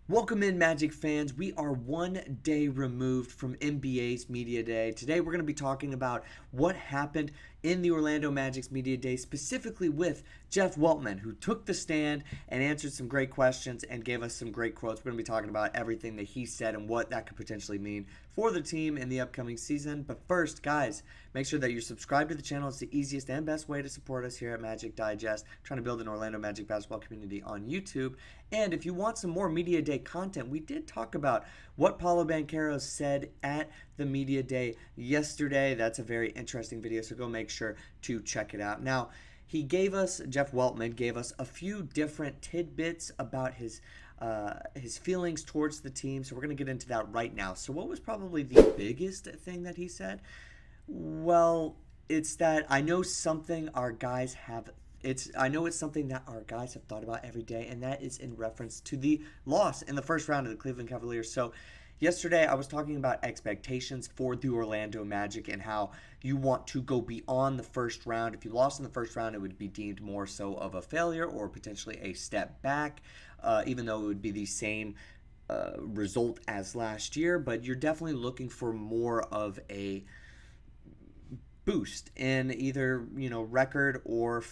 Welcome in, Magic fans. We are one day removed from NBA's Media Day. Today, we're going to be talking about what happened in the Orlando Magic's Media Day, specifically with Jeff Weltman, who took the stand and answered some great questions and gave us some great quotes. We're going to be talking about everything that he said and what that could potentially mean for the team in the upcoming season. But first, guys, make sure that you're subscribed to the channel. It's the easiest and best way to support us here at Magic Digest, trying to build an Orlando Magic basketball community on YouTube. And if you want some more Media Day content, we did talk about what Paolo Banchero said at the Media Day yesterday. That's a very interesting video, so go make sure to check it out. Now, Jeff Weltman gave us a few different tidbits about his feelings towards the team, so we're going to get into that right now. So what was probably the biggest thing that he said? Well, it's that I know something our guys have I know it's something that our guys have thought about every day, and that is in reference to the loss in the first round of the Cleveland Cavaliers. So yesterday I was talking about expectations for the Orlando Magic and how you want to go beyond the first round. If you lost in the first round, it would be deemed more so of a failure or potentially a step back, even though it would be the same result as last year. But you're definitely looking for more of a boost in either record or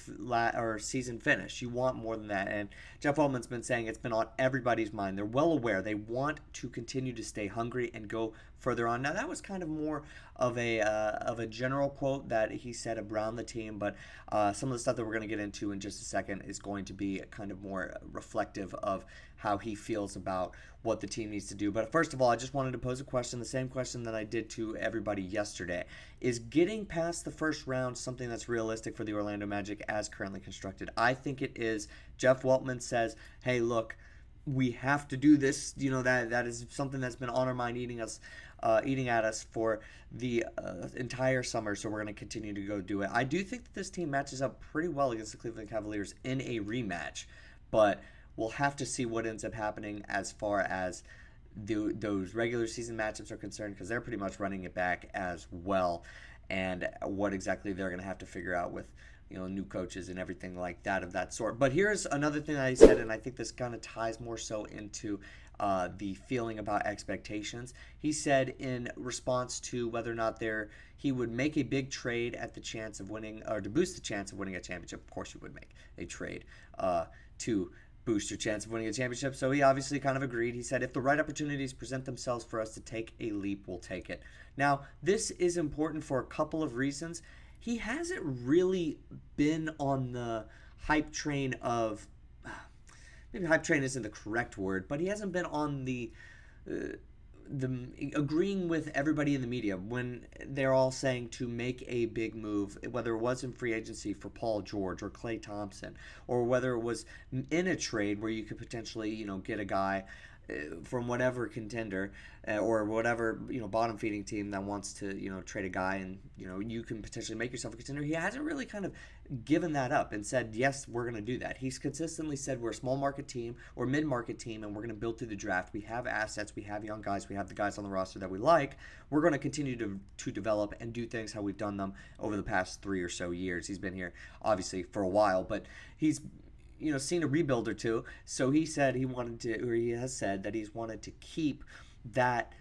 season finish. You want more than that, and Jeff Weltman's been saying it's been on everybody's mind. They're well aware they want to continue to stay hungry and go further on. Now that was kind of more of a general quote that he said around the team, but some of the stuff that we're going to get into in just a second is going to be kind of more reflective of how he feels about what the team needs to do. But first of all, I just wanted to pose a question, the same question that I did to everybody yesterday. Is getting past the first round something that's realistic for the Orlando Magic as currently constructed? I think it is. Jeff Weltman says, hey, look, we have to do this. That is something that's been on our mind, eating at us for the entire summer, so we're going to continue to go do it. I do think that this team matches up pretty well against the Cleveland Cavaliers in a rematch, but we'll have to see what ends up happening as far as those regular season matchups are concerned, because they're pretty much running it back as well, and what exactly they're going to have to figure out with new coaches and everything like that of that sort. But here's another thing that he said, and I think this kind of ties more so into the feeling about expectations. He said in response to whether or not he would make a big trade at the chance of winning, or to boost the chance of winning a championship. Of course, you would make a trade to boost your chance of winning a championship. So he obviously kind of agreed. He said, if the right opportunities present themselves for us to take a leap, we'll take it. Now, this is important for a couple of reasons. He hasn't really been on the hype train of, maybe hype train isn't the correct word, but he hasn't been on the agreeing with everybody in the media when they're all saying to make a big move, whether it was in free agency for Paul George or Klay Thompson, or whether it was in a trade where you could potentially get a guy from whatever contender or whatever bottom feeding team that wants to trade a guy, and you can potentially make yourself a contender. He hasn't really kind of given that up and said, yes, we're going to do that. He's consistently said we're a small market team or mid market team, and we're going to build through the draft. We have assets, we have young guys, we have the guys on the roster that we like. We're going to continue to develop and do things how we've done them over the past 3 or so years. He's been here obviously for a while, but he's seen a rebuild or two. So he said he has said that he's wanted to keep that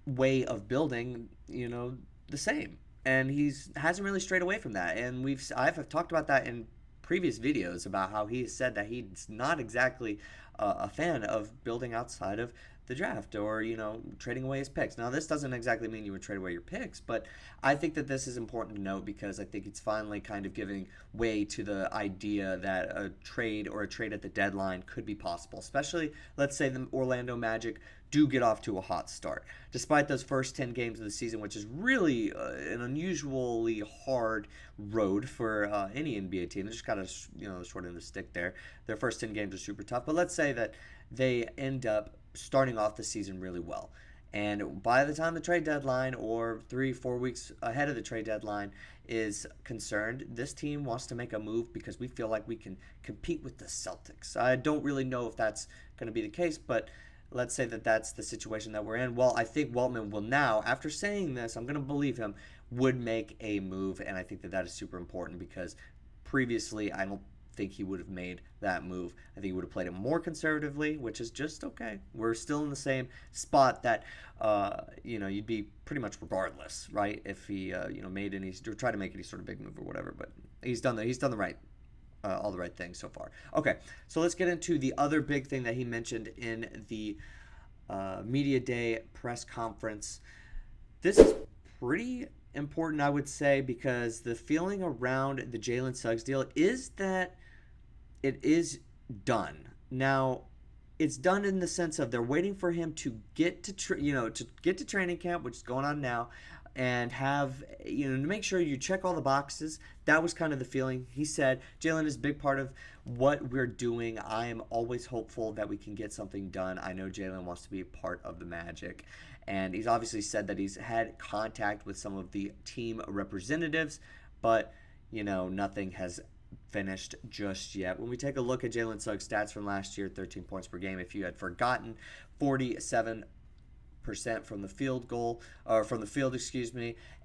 way of building, the same. And hasn't really strayed away from that. And I've talked about that in previous videos about how he has said that he's not exactly a fan of building outside of the draft or trading away his picks. Now, this doesn't exactly mean you would trade away your picks, but I think that this is important to note because I think it's finally kind of giving way to the idea that a trade at the deadline could be possible, especially let's say the Orlando Magic do get off to a hot start despite those first 10 games of the season, which is really an unusually hard road for any NBA team. They just got a short end of the stick there. Their first 10 games are super tough, but let's say that they end up starting off the season really well. And by the time the trade deadline, or 3-4 weeks ahead of the trade deadline is concerned, this team wants to make a move because we feel like we can compete with the Celtics. I don't really know if that's going to be the case, but let's say that that's the situation that we're in. Well, I think Weltman will now, after saying this, I'm going to believe him, would make a move, and I think that is super important because previously I don't think he would have made that move. I think he would have played it more conservatively, which is just okay. We're still in the same spot that you'd be pretty much regardless, right? If he made any or tried to make any sort of big move or whatever. But he's done the right. All the right things so far. Okay, so let's get into the other big thing that he mentioned in the media day press conference. This is pretty important, I would say, because the feeling around the Jalen Suggs deal is that it is done. Now, it's done in the sense of they're waiting for him to get to training camp, which is going on now, and have, to make sure you check all the boxes. That was kind of the feeling. He said, Jalen is a big part of what we're doing. I am always hopeful that we can get something done. I know Jalen wants to be a part of the Magic. And he's obviously said that he's had contact with some of the team representatives, but, nothing has finished just yet. When we take a look at Jalen Suggs' stats from last year, 13 points per game, if you had forgotten, 47% from the field,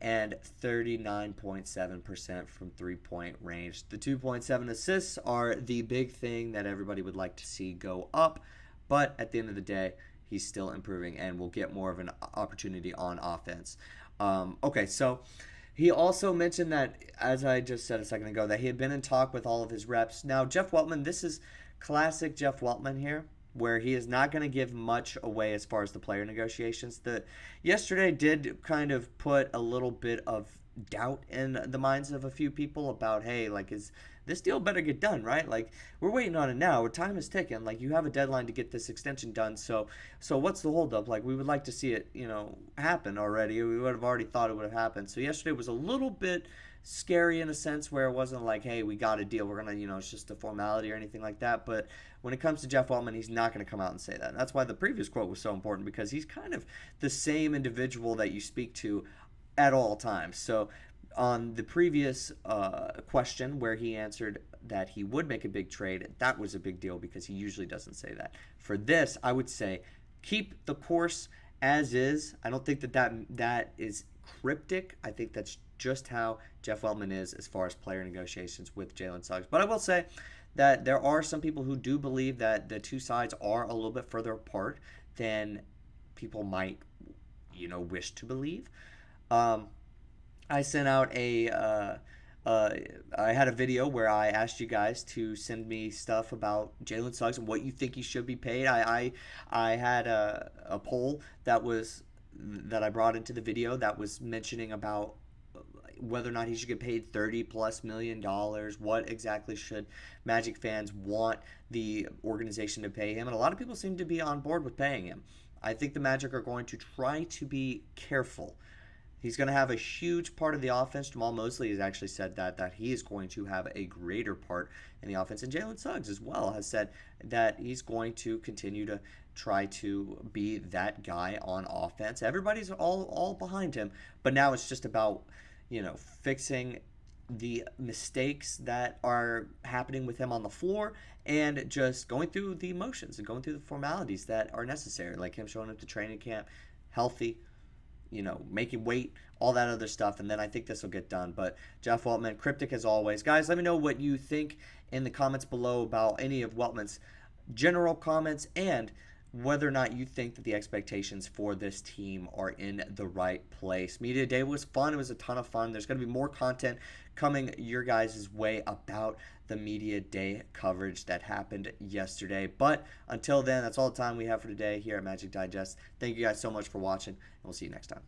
and 39.7% from three-point range. The 2.7 assists are the big thing that everybody would like to see go up, but at the end of the day, he's still improving and will get more of an opportunity on offense. So he also mentioned that, as I just said a second ago, that he had been in talk with all of his reps. Now, Jeff Weltman, this is classic Jeff Weltman here, where he is not going to give much away as far as the player negotiations. Yesterday did kind of put a little bit of doubt in the minds of a few people about, hey, is this deal better get done, right? We're waiting on it now. Time is ticking. You have a deadline to get this extension done. So what's the holdup? We would like to see it, happen already. We would have already thought it would have happened. So yesterday was a little bit scary in a sense where it wasn't hey, we got a deal. We're going to, it's just a formality or anything like that. But when it comes to Jeff Weltman, he's not going to come out and say that. And that's why the previous quote was so important, because he's kind of the same individual that you speak to at all times. So on the previous question where he answered that he would make a big trade, that was a big deal because he usually doesn't say that. For this, I would say keep the course as is. I don't think that is cryptic. I think that's just how Jeff Weltman is as far as player negotiations with Jalen Suggs. But I will say that there are some people who do believe that the two sides are a little bit further apart than people might, wish to believe. I sent out I had a video where I asked you guys to send me stuff about Jalen Suggs and what you think he should be paid. I had a poll that I brought into the video that was mentioning about whether or not he should get paid $30+ million. What exactly should Magic fans want the organization to pay him? And a lot of people seem to be on board with paying him. I think the Magic are going to try to be careful. He's going to have a huge part of the offense. Jamahl Mosley has actually said that he is going to have a greater part in the offense. And Jalen Suggs as well has said that he's going to continue to try to be that guy on offense. Everybody's all behind him. But now it's just about, fixing the mistakes that are happening with him on the floor and just going through the motions and going through the formalities that are necessary, like him showing up to training camp healthy, making weight, all that other stuff, and then I think this will get done. But Jeff Weltman, cryptic as always. Guys, let me know what you think in the comments below about any of Weltman's general comments and whether or not you think that the expectations for this team are in the right place. Media Day was fun. It was a ton of fun. There's going to be more content coming your guys' way about the Media Day coverage that happened yesterday. But until then, that's all the time we have for today here at Magic Digest. Thank you guys so much for watching, and we'll see you next time.